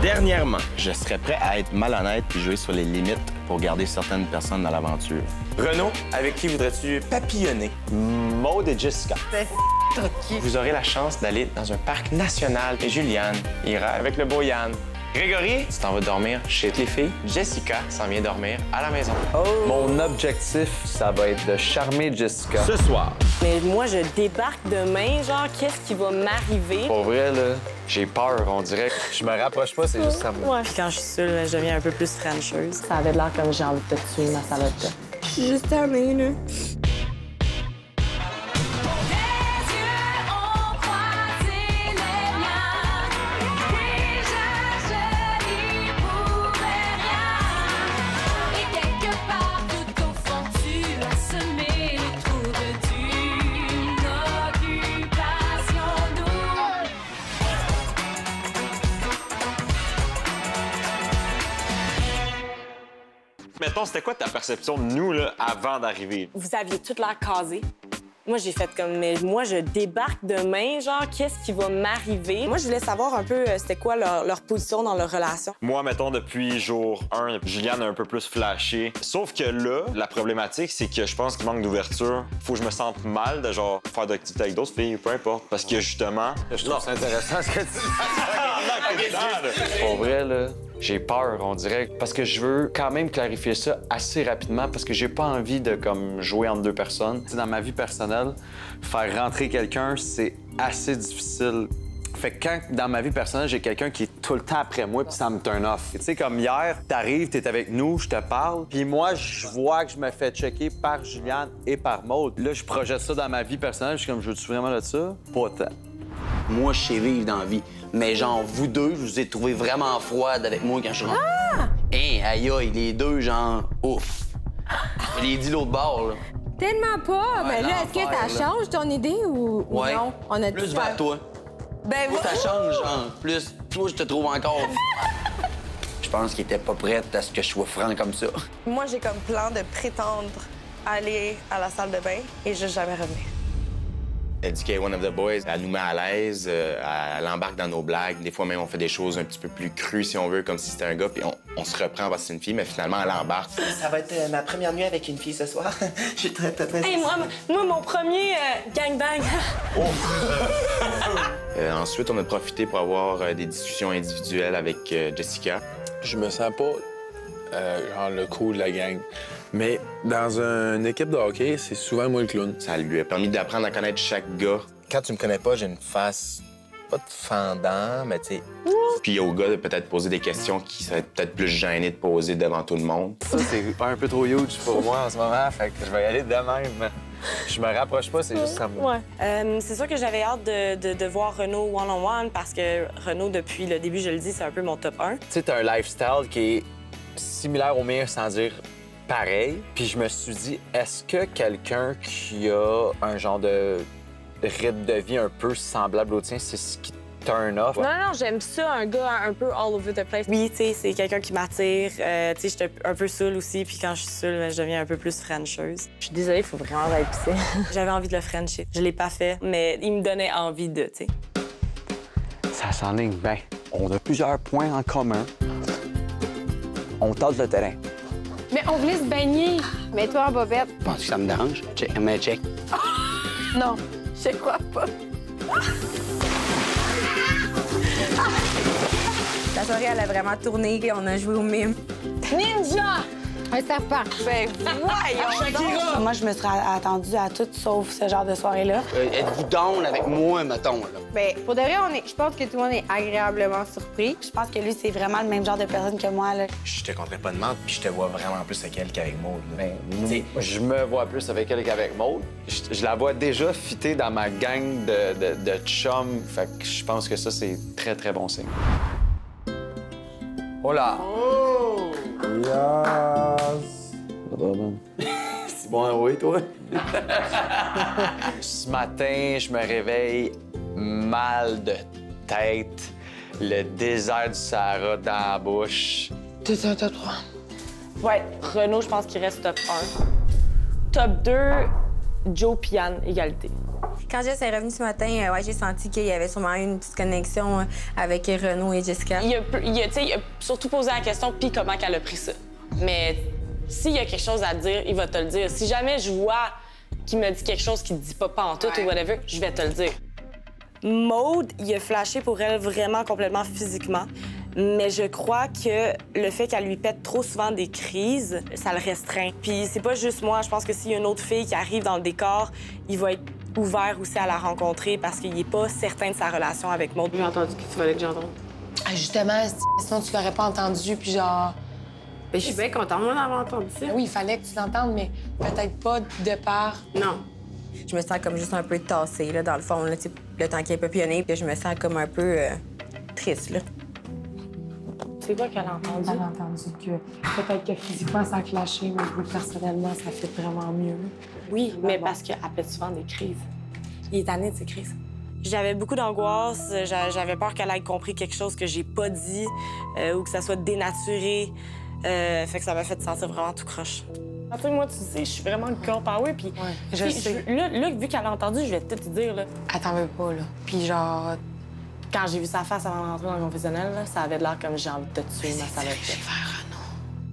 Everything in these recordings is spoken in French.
Dernièrement, je serais prêt à être malhonnête puis jouer sur les limites pour garder certaines personnes dans l'aventure. Renaud, avec qui voudrais-tu papillonner? Maud et Jessica. Vous aurez la chance d'aller dans un parc national et Juliane ira avec le beau Yann. Grégory, tu t'en vas dormir chez les filles. Jessica s'en vient dormir à la maison. Mon objectif, ça va être de charmer Jessica. Ce soir, Mais moi, je débarque demain, genre, qu'est-ce qui va m'arriver? Pour vrai, là, j'ai peur, on dirait. Je me rapproche pas, c'est juste ça. Ouais. Puis quand je suis seule, je deviens un peu plus francheuse. Ça avait l'air comme j'ai envie de te tuer, ma salope. Je suis juste tannée, là. Mettons, c'était quoi ta perception de nous, là, avant d'arriver? Vous aviez toute l'air casé. Moi, j'ai fait comme, mais moi, je débarque demain, genre, qu'est-ce qui va m'arriver? Moi, je voulais savoir un peu c'était quoi leur position dans leur relation. Moi, mettons, depuis jour 1, Juliane a un peu plus flashé. Sauf que là, la problématique, c'est que je pense qu'il manque d'ouverture. Faut que je me sente mal de, genre, faire d'activités avec d'autres filles, peu importe. Parce que, justement... Je trouve ça intéressant ce que tu dis. Pour vrai, là, j'ai peur, on dirait. Parce que je veux quand même clarifier ça assez rapidement parce que j'ai pas envie de, comme, jouer entre deux personnes. T'sais, dans ma vie personnelle, faire rentrer quelqu'un, c'est assez difficile. Fait que quand, dans ma vie personnelle, j'ai quelqu'un qui est tout le temps après moi, puis ça me turn off. Tu sais, comme hier, t'arrives, t'es avec nous, je te parle, puis moi, je vois que je me fais checker par Juliane et par Maud. Là, je projette ça dans ma vie personnelle, je suis comme, je veux-tu vraiment de ça? Pas tant. Moi, je sais vivre dans la vie. Mais genre, vous deux, je vous ai trouvé vraiment froide avec moi quand je suis rentré. Hein, aïe aïe, les deux, genre, ouf. Je l'ai dit l'autre bord, là. Tellement pas! Mais là, est-ce que l'enfer, ça change ton idée ou Ouais. non? On a Plus vers toi. Ben, Plus ça change, genre. Plus, toi, je te trouve encore. Je pense qu'il était pas prête à ce que je sois franc comme ça. Moi, j'ai comme plan de prétendre aller à la salle de bain et juste jamais revenir. elle dit qu'elle est one of the boys. Elle nous met à l'aise, elle embarque dans nos blagues. Des fois même, on fait des choses un petit peu plus crues, si on veut, comme si c'était un gars, puis on se reprend parce que c'est une fille, mais finalement, elle embarque. Ça va être ma première nuit avec une fille ce soir. Je suis très Hey, moi, mon premier gangbang. Ensuite, on a profité pour avoir des discussions individuelles avec Jessica. Je me sens pas genre le cool de la gang. Mais dans une équipe de hockey, c'est souvent moi le clown. Ça lui a permis d'apprendre à connaître chaque gars. Quand tu me connais pas, j'ai une face pas de fendant, mais tu sais... Puis au gars de peut-être poser des questions qui seraient peut-être plus gênées de poser devant tout le monde. Ça, c'est un peu trop huge pour moi en ce moment, fait que je vais y aller de même. Je me rapproche pas, c'est juste ça. Ouais. C'est sûr que j'avais hâte de voir Renaud one-on-one parce que Renaud, depuis le début, je le dis, c'est un peu mon top 1. Tu sais, t'as un lifestyle qui est similaire au mien sans dire pareil. Puis je me suis dit, est-ce que quelqu'un qui a un genre de rythme de vie un peu semblable au tien, c'est ce qui turn off? Non, j'aime ça, un gars un peu all over the place. Oui, tu sais, c'est quelqu'un qui m'attire. Tu sais, j'étais un peu saoule aussi, puis quand je suis saoule, je deviens un peu plus frencheuse. Je suis désolée, il faut vraiment aller pisser. J'avais envie de le frencher. Je l'ai pas fait, mais il me donnait envie de, tu sais. Ça s'enligne bien. On a plusieurs points en commun. On tente le terrain. Mais on voulait se baigner. Mets-toi en bobette. Penses que ça me dérange? Check, mais check. Non, je crois pas. La soirée, elle a vraiment tourné, on a joué au mime. Ninja! Un serpent. Ben, voyons! Moi, je me serais attendue à tout sauf ce genre de soirée-là. Êtes-vous down avec moi, mettons, là? Ben, pour de vrai, je pense que tout le monde est agréablement surpris. Je pense que lui, c'est vraiment le même genre de personne que moi, là. Je te compterais pas de menthe, puis je te vois vraiment plus avec elle qu'avec Maud. Ben, je me vois plus avec elle qu'avec Maud. Je la vois déjà fitter dans ma gang de chums. Fait que je pense que ça, c'est très, très bon signe. Oh là! Oh! Yes! C'est bon, oui, toi? Ce matin, je me réveille mal de tête, le désert du Sahara dans la bouche. T'es un top 3. Ouais, Renaud, je pense qu'il reste top 1. Top 2, Joe Piane, égalité. Quand Jess est revenue ce matin, ouais, j'ai senti qu'il y avait sûrement eu une petite connexion avec Renaud et Jessica. Il a surtout posé la question, puis comment qu'elle a pris ça. Mais s'il y a quelque chose à dire, il va te le dire. Si jamais je vois qu'il me dit quelque chose qu'il ne dit pas en tout ou whatever, je vais te le dire. Maude, il a flashé pour elle vraiment complètement physiquement. Mais je crois que le fait qu'elle lui pète trop souvent des crises, ça le restreint. Puis c'est pas juste moi, je pense que s'il y a une autre fille qui arrive dans le décor, il va être ouvert aussi à la rencontrer parce qu'il est pas certain de sa relation avec Maude. J'ai entendu que tu voulais que j'entende. Ah, justement, sinon tu l'aurais pas entendu, puis genre... Ben, je suis bien contente, moi, d'avoir entendu ça. Oui, il fallait que tu l'entendes, mais peut-être pas de part... Non. Je me sens comme juste un peu tassée, là, dans le fond, là, le temps qui est papillonné, puis je me sens comme un peu triste, là. C'est quoi qu'elle a entendu? Elle a entendu que peut-être que physiquement, ça a clashé, mais personnellement, ça fait vraiment mieux. Oui, mais parce qu'elle pète souvent des crises. Il est tanné de ces crises. J'avais beaucoup d'angoisse. J'avais peur qu'elle ait compris quelque chose que j'ai pas dit ou que ça soit dénaturé. Fait que ça m'a fait sentir vraiment tout croche. Moi, tu sais, je suis vraiment le girl power, puis je sais. Là, vu qu'elle a entendu, je vais tout te dire, là. Elle t'en veut pas, là. Puis genre... Quand j'ai vu sa face avant d'entrer dans le confessionnel, là, ça avait l'air comme j'ai envie de te tuer, ma salope.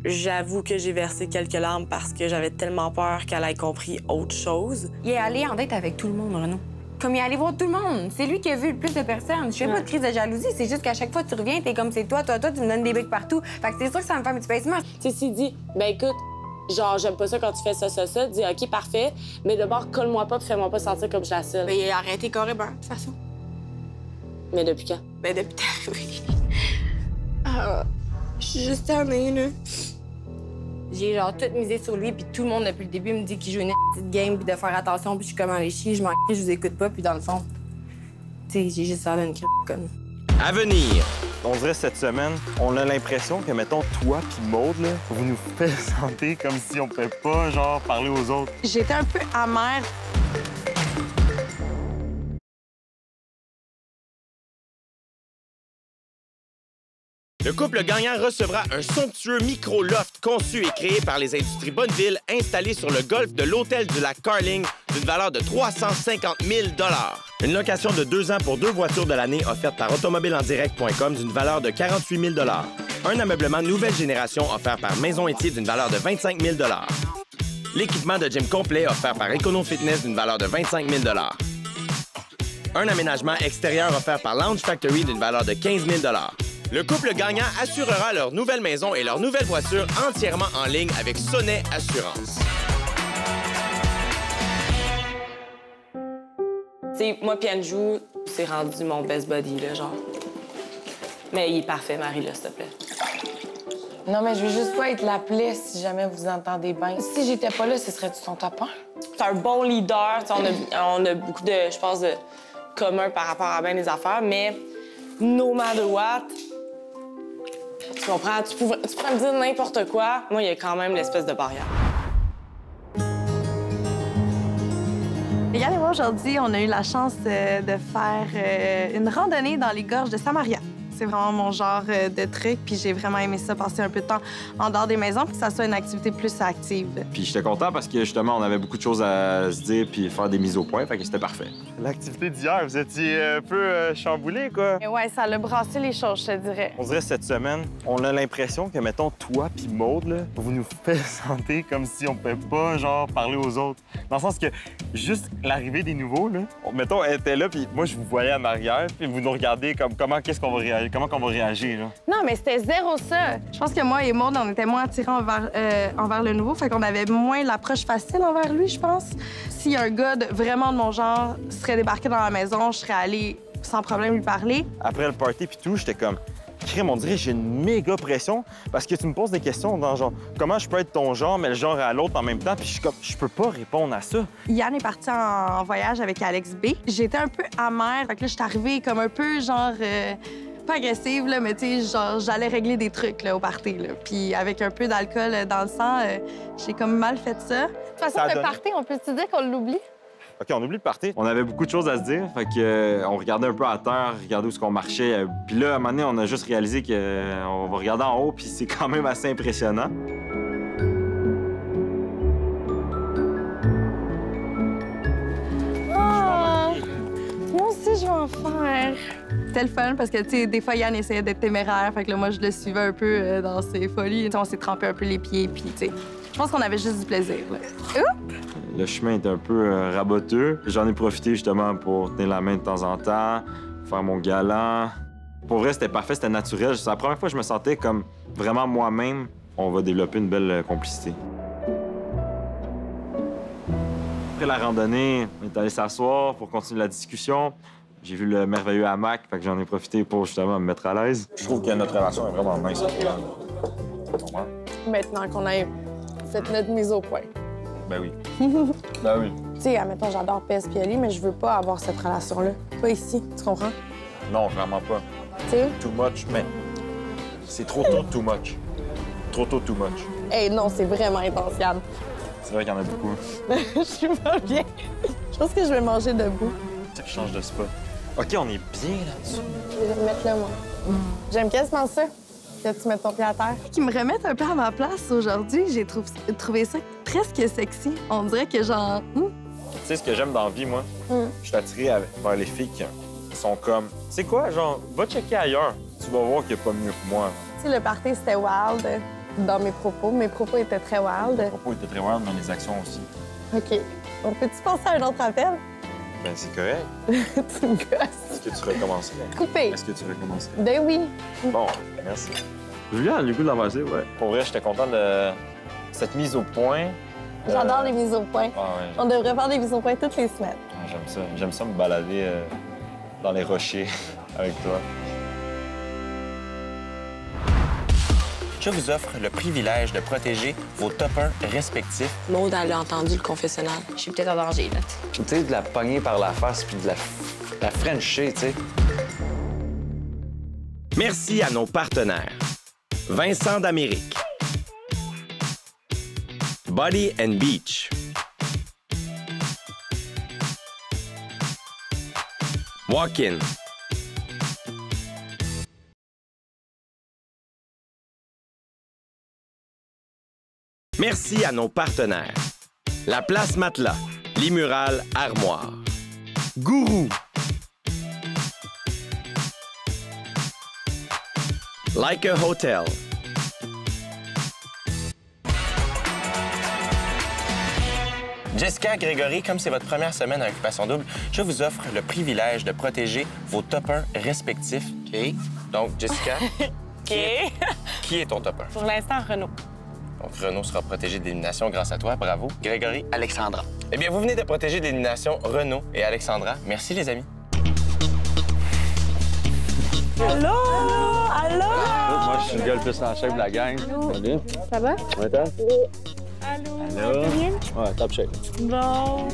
J'avoue que j'ai versé quelques larmes parce que j'avais tellement peur qu'elle ait compris autre chose. Il est allé en date avec tout le monde, Renaud. Comme il est allé voir tout le monde. C'est lui qui a vu le plus de personnes. Je fais pas de crise de jalousie, c'est juste qu'à chaque fois que tu reviens, t'es comme c'est toi, tu me donnes des briques partout. Fait que c'est sûr que ça me fait un petit pincement. Tu sais, s'il dit, ben écoute, genre, j'aime pas ça quand tu fais ça, dis, OK, parfait, mais d'abord, colle-moi pas puis fais-moi pas sentir comme je la seule. Ben, il a arrêté carrément, de toute façon. Mais depuis quand? Ben, depuis t'es arrivé. Ah, je suis juste tannée, là. J'ai genre tout misé sur lui, puis tout le monde depuis le début me dit qu'il joue une petite game, puis de faire attention, puis je suis comme allée chier, je m'en je vous écoute pas, puis dans le fond, tu sais, j'ai juste l'air d'une conne. À venir, on dirait cette semaine, on a l'impression que, mettons, toi puis Maude, là, vous nous présentez comme si on pouvait pas, genre, parler aux autres. J'étais un peu amère. Le couple gagnant recevra un somptueux micro-loft conçu et créé par les industries Bonneville installé sur le golfe de l'hôtel du lac Carling d'une valeur de 350 000 $. Une location de 2 ans pour 2 voitures de l'année offerte par automobileendirect.com d'une valeur de 48 000 $. Un ameublement nouvelle génération offert par Maison Étier d'une valeur de 25 000 $. L'équipement de gym complet offert par Econo Fitness d'une valeur de 25 000 $. Un aménagement extérieur offert par Lounge Factory d'une valeur de 15 000 $. Le couple gagnant assurera leur nouvelle maison et leur nouvelle voiture entièrement en ligne avec Sonnet Assurance. T'sais, moi pis Andrew, c'est rendu mon best buddy, là, genre. Mais il est parfait, Marie, là, s'il te plaît. Non, mais je veux juste pas être la plaie si jamais vous entendez bien. Si j'étais pas là, ce serait-tu ton top 1? C'est un bon leader. On a beaucoup de, je pense, de commun par rapport à bien des affaires, mais no matter what, tu comprends? Tu pourrais me dire n'importe quoi. Moi, il y a quand même l'espèce de barrière. Regardez, moi, aujourd'hui, on a eu la chance de faire une randonnée dans les gorges de Samaria. C'est vraiment mon genre de truc, puis j'ai vraiment aimé ça, passer un peu de temps en dehors des maisons, puis que ça soit une activité plus active. Puis j'étais content parce que, justement, on avait beaucoup de choses à se dire puis faire des mises au point, fait que c'était parfait. L'activité d'hier, vous étiez un peu chamboulé, quoi. Et ouais, ça a brassé les choses, je te dirais. On dirait cette semaine, on a l'impression que, mettons, toi puis Maude, là, vous nous présentez comme si on pouvait pas, genre, parler aux autres. Dans le sens que, juste l'arrivée des nouveaux, là, mettons, elle était là, puis moi, je vous voyais en arrière, puis vous nous regardez comme comment qu'est-ce qu'on va réagir. Comment qu'on va réagir, là? Non, mais c'était zéro ça. Je pense que moi et Maude, on était moins attirés envers le nouveau, fait qu'on avait moins l'approche facile envers lui, je pense. Si un gars vraiment de mon genre serait débarqué dans la maison, je serais allée sans problème lui parler. Après le party puis tout, j'étais comme... Crime, on dirait j'ai une méga pression parce que tu me poses des questions dans genre comment je peux être ton genre mais le genre à l'autre en même temps puis je suis comme je peux pas répondre à ça. Yann est parti en voyage avec Alex B. J'étais un peu amère, fait que là je suis arrivée comme un peu genre pas agressive là, mais tu sais genre j'allais régler des trucs là au party là. Puis avec un peu d'alcool dans le sang, j'ai comme mal fait ça. De toute façon le party, on peut se dire qu'on l'oublie? OK, on oublie de partir. On avait beaucoup de choses à se dire, fait que on regardait un peu à terre, regardait où est-ce qu'on marchait. Puis là, à un moment donné, on a juste réalisé qu'on va regarder en haut, puis c'est quand même assez impressionnant. Oh, l'enfer! C'était le fun parce que, tu sais, des fois, Yann essayait d'être téméraire. Fait que là, moi, je le suivais un peu dans ses folies. T'sais, on s'est trempé un peu les pieds, puis, tu sais, je pense qu'on avait juste du plaisir, là. Oups! Le chemin est un peu raboteux. J'en ai profité justement pour tenir la main de temps en temps, faire mon galant. Pour vrai, c'était parfait, c'était naturel. C'est la première fois que je me sentais comme vraiment moi-même. On va développer une belle complicité. Après la randonnée, on est allé s'asseoir pour continuer la discussion. J'ai vu le merveilleux hamac, fait que j'en ai profité pour justement me mettre à l'aise. Je trouve que notre relation est vraiment nice. Maintenant qu'on a fait notre mise au point. Ben oui. Ben oui. Tu sais, admettons, j'adore PS Pioli, mais je veux pas avoir cette relation-là. Pas ici, tu comprends? Non, vraiment pas. Tu sais? Too much, mais c'est trop tôt, too much. Trop tôt, too much. Hey, non, c'est vraiment intense, Yann. C'est vrai qu'il y en a beaucoup. Je suis pas bien. Je pense que je vais manger debout. Je change de spot. OK, on est bien là-dessus. Je vais me mettre là, moi. J'aime quasiment ça, que tu mettes ton pied à terre. Qui me remettent un peu à ma place aujourd'hui, j'ai trouvé ça presque sexy. On dirait que genre... Tu sais, ce que j'aime dans la vie, moi? Je suis attiré vers les filles qui sont comme... Tu sais quoi, genre, va checker ailleurs. Tu vas voir qu'il n'y a pas mieux que moi. Tu sais, le party, c'était wild dans mes propos. Mes propos étaient très wild. Les propos étaient très wild, mais les actions aussi. OK. On peut-tu penser à un autre appel? Ben, c'est correct. Tu me gosses. Est-ce que tu recommences? Coupé. Est-ce que tu recommences? Ben oui. Bon, merci. Julien, du coup de l'embrasser, ouais. Pour vrai, j'étais content de cette mise au point. J'adore les mises au point. Ah, ouais. On devrait faire des mises au point toutes les semaines. Ah, j'aime ça. J'aime ça me balader dans les rochers avec toi. Je vous offre le privilège de protéger vos top 1 respectifs. Maud, elle a entendu le confessionnal. Je suis peut-être en danger, là. Tu sais, de la pogner par la face puis de la frencher, tu sais. Merci à nos partenaires. Vincent d'Amérique. Body and Beach. Walk-in. Merci à nos partenaires. La Place Matelas, Limural Armoire. Gourou. Like a Hotel. Jessica, Grégory, comme c'est votre première semaine à Occupation Double, je vous offre le privilège de protéger vos top 1 respectifs. OK. Donc, Jessica, qui est ton top 1? Pour l'instant, Renaud. Donc, Renaud sera protégé d'élimination grâce à toi. Bravo. Grégory? Alexandra. Eh bien, vous venez de protéger d'élimination Renaud et Alexandra. Merci, les amis. Allô? Allô? Moi, je suis le gars le plus en shape de la gang. Salut. Ça va? Ouais, toi? Allô? Allô? Bien? Ouais, top shape. Bon.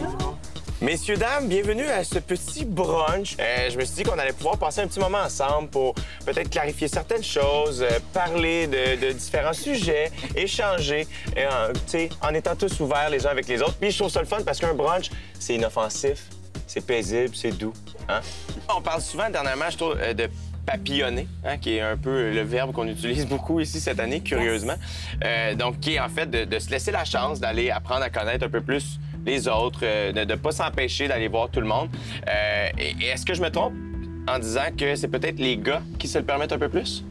Messieurs, dames, bienvenue à ce petit brunch. Je me suis dit qu'on allait pouvoir passer un petit moment ensemble pour peut-être clarifier certaines choses, parler de différents sujets, échanger, en étant tous ouverts les uns avec les autres. Puis je trouve ça le fun parce qu'un brunch, c'est inoffensif, c'est paisible, c'est doux. Hein? On parle souvent dernièrement, je trouve, de papillonner, hein, qui est un peu le verbe qu'on utilise beaucoup ici cette année, curieusement. Donc, qui est en fait de se laisser la chance d'aller apprendre à connaître un peu plus les autres, de ne pas s'empêcher d'aller voir tout le monde. Et est-ce que je me trompe en disant que c'est peut-être les gars qui se le permettent un peu plus?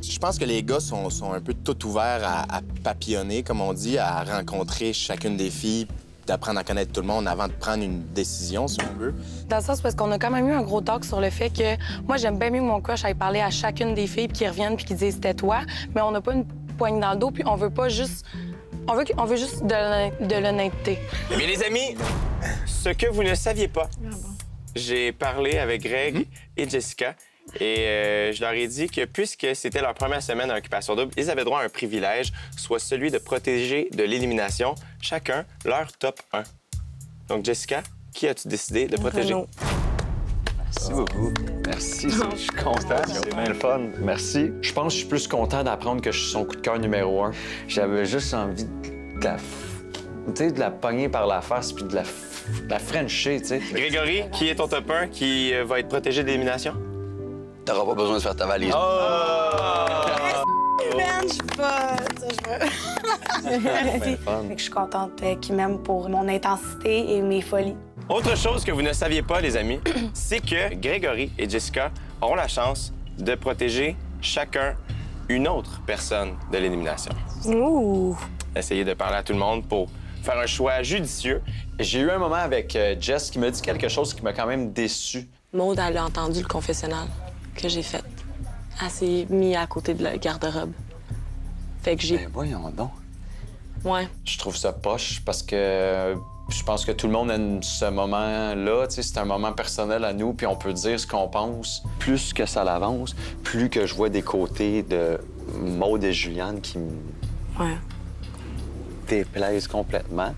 Je pense que les gars sont un peu tout ouverts à papillonner, comme on dit, à rencontrer chacune des filles, d'apprendre à connaître tout le monde avant de prendre une décision, si on veut. Dans le sens parce qu'on a quand même eu un gros talk sur le fait que moi, j'aime bien mieux que mon coach aille parler à chacune des filles puis qu'ils reviennent puis qu'ils disent c'était toi, mais on n'a pas une poigne dans le dos puis on veut pas juste... On veut juste de l'honnêteté. Mais les amis, ce que vous ne saviez pas, j'ai parlé avec Greg et Jessica et je leur ai dit que puisque c'était leur première semaine à Occupation Double, ils avaient droit à un privilège, soit celui de protéger de l'élimination chacun leur top 1. Donc, Jessica, qui as-tu décidé de protéger? Renaud. Merci beaucoup. Merci, je suis content. C'est bien le fun. Merci. Je pense que je suis plus content d'apprendre que je suis son coup de cœur numéro 1. J'avais juste envie de la pogner par la face puis de la frencher, tu sais. Grégory, qui est ton top 1 qui va être protégé d'élimination? T'auras pas besoin de faire ta valise. Man, je suis pas... Merci. Fait que je suis contente qu'il m'aime pour mon intensité et mes folies. Autre chose que vous ne saviez pas, les amis, c'est que Grégory et Jessica auront la chance de protéger chacun une autre personne de l'élimination. Ouh! Essayez de parler à tout le monde pour faire un choix judicieux. J'ai eu un moment avec Jess qui m'a dit quelque chose qui m'a quand même déçu. Maude, elle a entendu le confessionnal que j'ai fait. Elle s'est mise à côté de la garde-robe. Fait que j'ai... Ben voyons donc. Ouais. Je trouve ça poche parce que je pense que tout le monde aime ce moment-là. Tu sais, c'est un moment personnel à nous, puis on peut dire ce qu'on pense. Plus que ça l'avance, plus que je vois des côtés de Maude et Juliane qui me déplaisent complètement.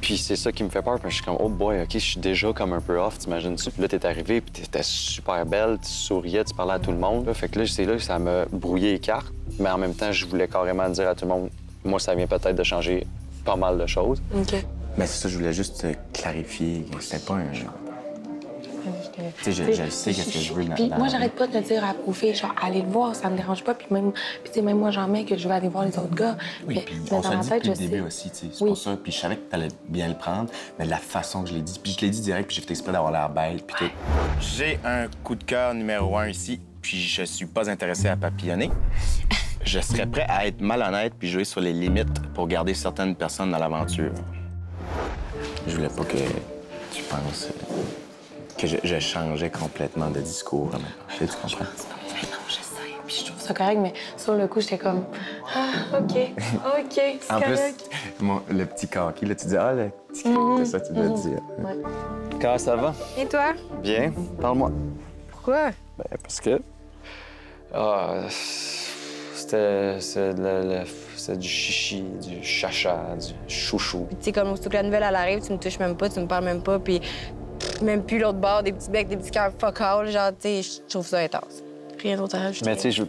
Puis c'est ça qui me fait peur, parce que je suis comme, oh boy, OK, je suis déjà comme un peu off, t'imagines-tu? Puis là, t'es arrivée, puis t'étais super belle, tu souriais, tu parlais à tout le monde. Fait que là, c'est là que ça m'a brouillé les cartes, mais en même temps, je voulais carrément dire à tout le monde, moi, ça vient peut-être de changer pas mal de choses. OK. Mais c'est ça, je voulais juste clarifier que c'était pas un genre. Tu sais, je sais qu'est-ce que je veux Puis dans moi, j'arrête pas de te dire à profiter, genre, allez le voir, ça me dérange pas. Puis même, tu sais, même moi, j'en mets que je vais aller voir les autres gars. Oui, puis on se le dit depuis le début aussi, tu sais. C'est pour ça. Puis je savais que t'allais bien le prendre, mais de la façon que je l'ai dit. Puis je l'ai dit direct, puis j'ai fait exprès d'avoir l'air belle, puis tout. J'ai un coup de cœur numéro 1 ici, puis je suis pas intéressé à papillonner. Je serais prêt à être malhonnête puis jouer sur les limites pour garder certaines personnes dans l'aventure. Je voulais pas que tu penses que je changeais complètement de discours. Tu comprends? Non, je sais. Puis je trouve ça correct, mais sur le coup, j'étais comme, ah, OK, OK, c'est en correct. plus, le petit kaki, là, tu dis, ah, le petit kaki, c'est ça que tu dois dire. Ouais. Comment ça va? Et toi? Bien. Parle-moi. Pourquoi? Ben, parce que... C'était du chichi, du chacha, du chouchou. Tu sais, comme aussitôt que la nouvelle, elle arrive, tu me touches même pas, tu me parles même pas, puis même plus l'autre bord, des petits becs, des petits cœurs fuck all, genre, tu sais, je trouve ça intense. Rien d'autre à rajouter. Mais tu sais,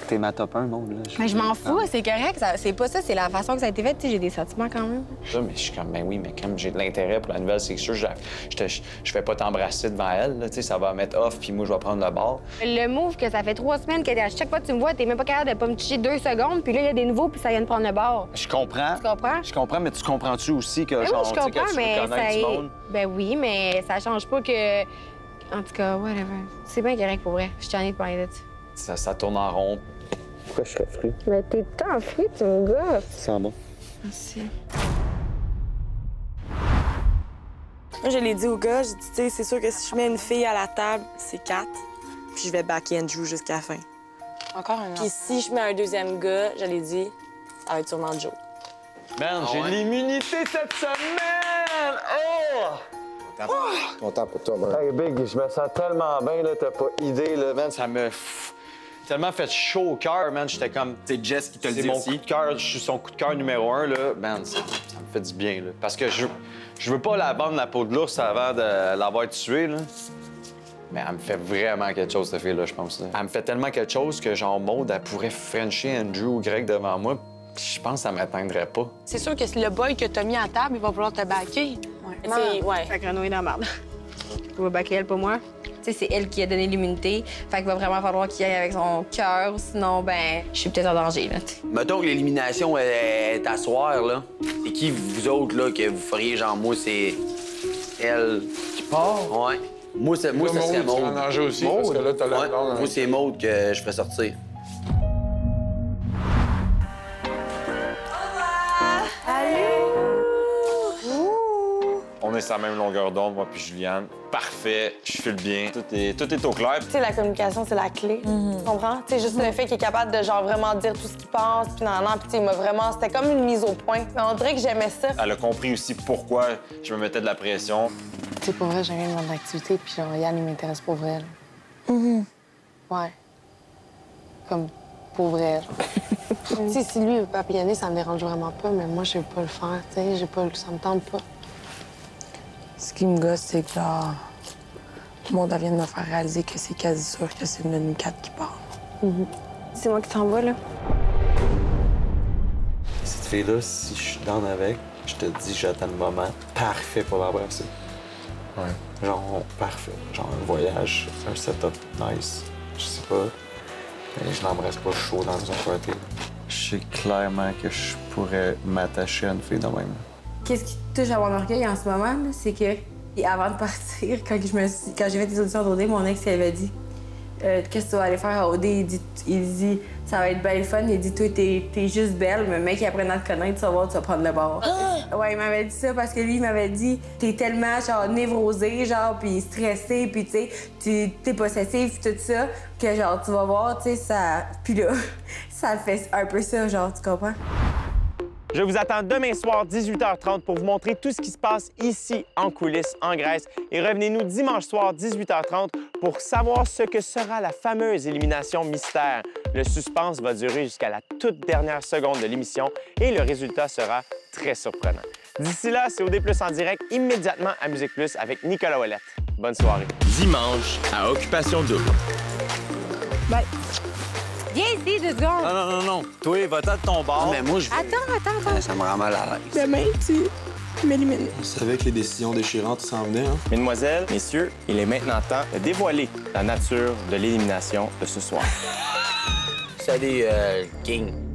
t'es ma top 1, monde, là. Mais je m'en fous, c'est correct, c'est pas ça, c'est la façon que ça a été fait, tu sais, j'ai des sentiments quand même. Ça, mais je suis comme, ben oui, mais comme j'ai de l'intérêt pour la nouvelle, c'est sûr, je fais pas t'embrasser devant elle, là, tu sais, ça va mettre off, puis moi, je vais prendre le bord. Le move que ça fait 3 semaines que à chaque fois que tu me vois, t'es même pas capable de pas me toucher 2 secondes, puis là, il y a des nouveaux, puis ça vient de prendre le bord. Je comprends. Tu comprends? Je comprends, mais tu comprends-tu aussi que, Ben genre, oui, je tu sais, comprends, que tu mais veux connaître du monde? Ben oui, mais ça change pas que... En tout cas, whatever. C'est bien correct pour vrai. Je suis tannée de parler de ça. Ça tourne en rond. Pourquoi je serais fru? Mais t'es tant fru, tu me gars. Ça sent bon. Merci. Moi, je l'ai dit au gars, j'ai dit, tu sais, c'est sûr que si je mets une fille à la table, c'est 4. Puis je vais backer Andrew jusqu'à la fin. Encore un an. Puis si je mets un deuxième gars, je l'ai dit, ça va être sûrement Joe. Man, j'ai l'immunité cette semaine! Oh! Content pour toi, man. Hey, Big, je me sens tellement bien, là, t'as pas idée, là, man. Ça me tellement fait chaud au cœur, man. J'étais comme... C'est Jess qui te le dit mon aussi. coup de cœur, je suis son coup de cœur numéro 1, là. Man, ça me fait du bien, là. Parce que je veux pas la vendre la peau de l'ours avant de l'avoir tuée, là. Mais elle me fait vraiment quelque chose, cette fille-là, je pense. Là. Elle me fait tellement quelque chose que, genre, Maude, elle pourrait frencher Andrew ou Greg devant moi, puis je pense que ça m'atteindrait pas. C'est sûr que le boy que t'as mis à table, il va vouloir te backer. Ouais. Fait que Renaud est dans la merde. Il va backer elle, pas moi. Tu sais, c'est elle qui a donné l'immunité. Fait qu'il va vraiment falloir qu'il aille avec son cœur, sinon, ben, je suis peut-être en danger, là. Mettons que l'élimination est à soir, là. C'est qui, vous autres, là, que vous feriez, genre, moi, c'est elle qui part? Ouais. Moi, ça serait Maude. en danger aussi, parce que là, t'as la blonde, hein. Moi, c'est Maude que je ferais sortir. On est sur la même longueur d'onde, moi puis Juliane. Parfait, je file bien, tout est au clair. Tu sais, la communication, c'est la clé. Tu comprends? Tu sais, juste le fait qu'il est capable de, genre, vraiment dire tout ce qu'il pense, puis nan, puis tu sais, il m'a vraiment... C'était comme une mise au point. Mais on dirait que j'aimais ça. Elle a compris aussi pourquoi je me mettais de la pression. Tu sais, pour vrai, j'ai rien dans l'activité, puis genre, Yann, il m'intéresse pour vrai. Là. Ouais. Comme, pour vrai, genre. Tu sais, si lui veut papillonner, ça me dérange vraiment pas, mais moi, je veux pas le faire, tu sais, ça me tente pas. Ce qui me gosse, c'est que, genre, tout le monde vient de me faire réaliser que c'est quasi sûr que c'est une de nous 4 qui part. C'est moi qui t'en va, là. Cette fille-là, si je suis down avec, je te dis, j'attends le moment parfait pour l'embrasser. Ouais. Genre, parfait. Genre, un voyage, un setup nice. Je sais pas. Mais je l'embrasse pas chaud dans un party. Je sais clairement que je pourrais m'attacher à une fille de même. Qu'est-ce qui te touche à mon orgueil en ce moment, là, c'est que Et avant de partir, quand j'ai fait des auditions d'OD, mon ex il avait dit qu'est-ce que tu vas aller faire à OD? Il dit ça va être bien fun. Il dit toi, t'es juste belle, mais mec, après à te connaître, tu vas voir, tu vas prendre le bord. Ouais, il m'avait dit ça parce que lui, il m'avait dit t'es tellement genre névrosée, genre, puis stressée, puis tu sais, t'es possessive, tout ça, que genre, tu vas voir, tu sais, ça. Puis là, ça fait un peu ça, genre, tu comprends? Je vous attends demain soir, 18h30, pour vous montrer tout ce qui se passe ici, en coulisses, en Grèce. Et revenez-nous dimanche soir, 18h30, pour savoir ce que sera la fameuse élimination mystère. Le suspense va durer jusqu'à la toute dernière seconde de l'émission et le résultat sera très surprenant. D'ici là, c'est OD+ en direct immédiatement à Musique Plus avec Nicolas Ouellette. Bonne soirée. Dimanche, à Occupation Double. Bye. Viens ici, 2 secondes. Non. Toi, va-t'en de ton bord. Mais moi, je veux. Attends. Ça me rend mal à l'aise. Demain, tu m'élimines. On savait que les décisions déchirantes s'en venaient, hein? Mesdemoiselles, messieurs, il est maintenant temps de dévoiler la nature de l'élimination de ce soir. Salut, King.